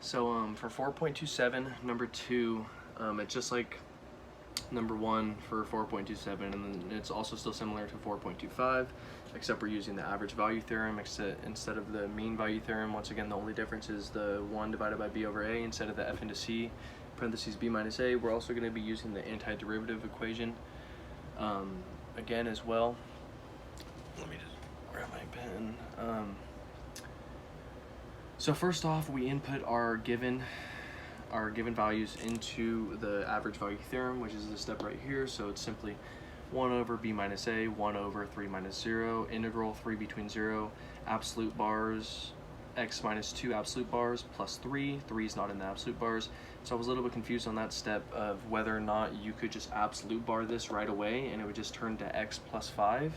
So for 4.27, number 2, it's just like number 1 for 4.27, and then it's also still similar to 4.25, except we're using the average value theorem instead of the mean value theorem. Once again, the only difference is the 1 divided by b over a instead of the f into c, parentheses b minus a. We're also going to be using the antiderivative equation again as well. Let me just grab my pen. So first off, we input our given values into the average value theorem, which is the step right here. So it's simply 1 over b minus a, 1 over 3 minus 0, integral 3 between 0, absolute bars, x minus 2 absolute bars, plus 3. 3 is not in the absolute bars. So I was a little bit confused on that step of whether or not you could just absolute bar this right away and it would just turn to x plus 5.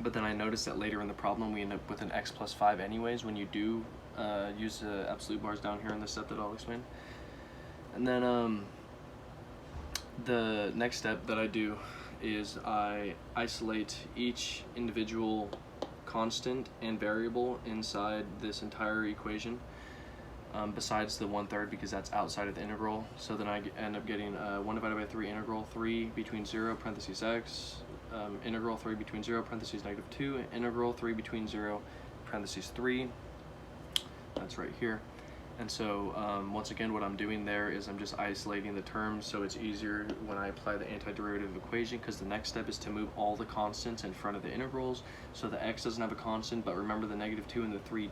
But then I noticed that later in the problem we end up with an x plus 5 anyways when you do use the absolute bars down here in the step that I'll explain. And then the next step that I do is I isolate each individual constant and variable inside this entire equation, besides the 1/3 because that's outside of the integral. So then I end up getting 1 divided by 3 integral 3 between 0 parentheses x, integral 3 between 0 parentheses negative 2, integral 3 between 0 parentheses 3. That's right here. And so once again, what I'm doing there is I'm just isolating the terms so it's easier when I apply the antiderivative equation, because the next step is to move all the constants in front of the integrals. So the x doesn't have a constant, but remember the negative 2 and the 3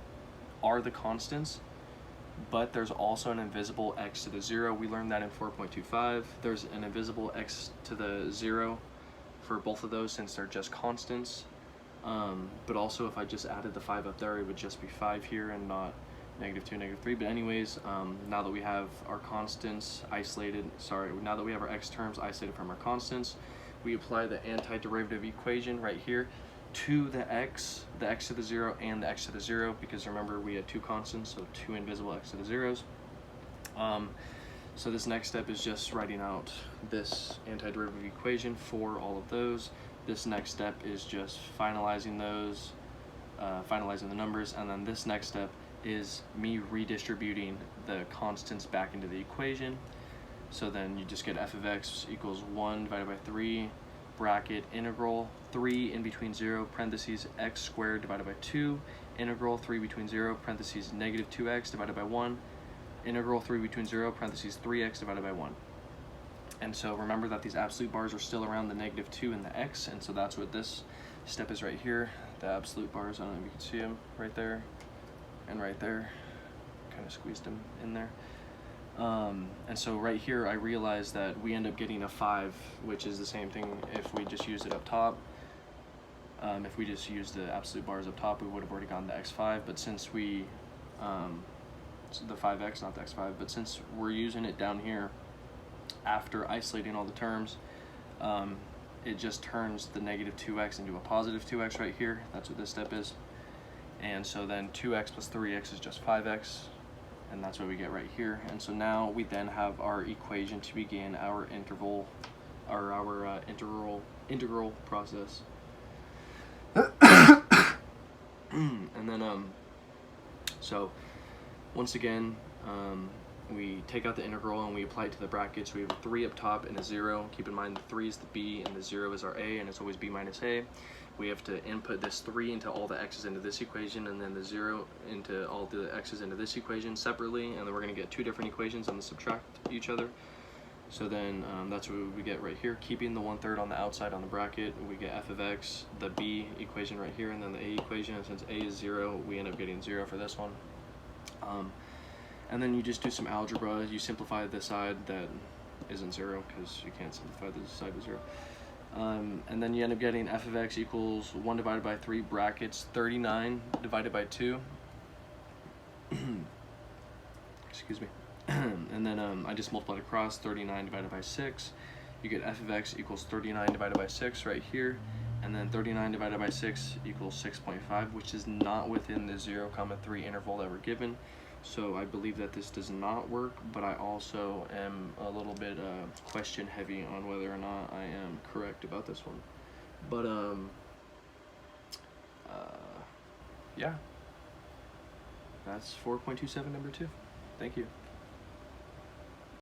are the constants, but there's also an invisible x to the 0. We learned that in 4.25. There's an invisible x to the 0 for both of those since they're just constants. But also if I just added the 5 up there, it would just be 5 here and not negative 2, negative 3. But anyways, now that we have our constants isolated, now that we have our x terms isolated from our constants, we apply the antiderivative equation right here to the x to the 0 and the x to the 0, because remember we had 2 constants, so 2 invisible x to the 0s. So this next step is just writing out this antiderivative equation for all of those. This next step is just finalizing those, finalizing the numbers, and then this next step is me redistributing the constants back into the equation. So then you just get f of x equals 1 divided by 3, bracket, integral 3 in between 0, parentheses, x squared divided by 2, integral 3 between 0, parentheses, negative 2x divided by 1, integral 3 between 0, parentheses, 3x divided by 1. And so remember that these absolute bars are still around the negative 2 and the x, and so that's what this step is right here. The absolute bars, I don't know if you can see them, right there and right there. Kind of squeezed them in there. And so right here I realized that we end up getting a 5, which is the same thing if we just used it up top. If we just used the absolute bars up top, we would have already gotten the x5, but since we, the 5x, not the x5, but since we're using it down here after isolating all the terms, it just turns the negative 2x into a positive 2x right here. That's what this step is. And so then 2x plus 3x is just 5x, and that's what we get right here. And so now we then have our equation to begin our interval, or our integral process. And then so once again, we take out the integral and we apply it to the brackets. We have a 3 up top and a 0. Keep in mind the 3 is the b and the 0 is our a, and it's always b minus a. We have to input this 3 into all the x's into this equation, and then the 0 into all the x's into this equation separately, and then we're going to get 2 different equations and subtract each other. So then that's what we get right here. Keeping the 1/3 on the outside on the bracket, we get f of x, the b equation right here, and then the a equation. And since a is 0, we end up getting 0 for this one. And then you just do some algebra. You simplify the side that isn't 0, because you can't simplify the side to 0. And then you end up getting f of x equals 1 divided by 3 brackets 39 divided by 2. Excuse me. And then I just multiplied across 39 divided by 6. You get f of x equals 39 divided by 6 right here. And then 39 divided by 6 equals 6.5, which is not within the 0,3 interval that we're given. So I believe that this does not work, but I also am a little bit question heavy on whether or not I am correct about this one. But yeah. that's 4.27 number 2. Thank you.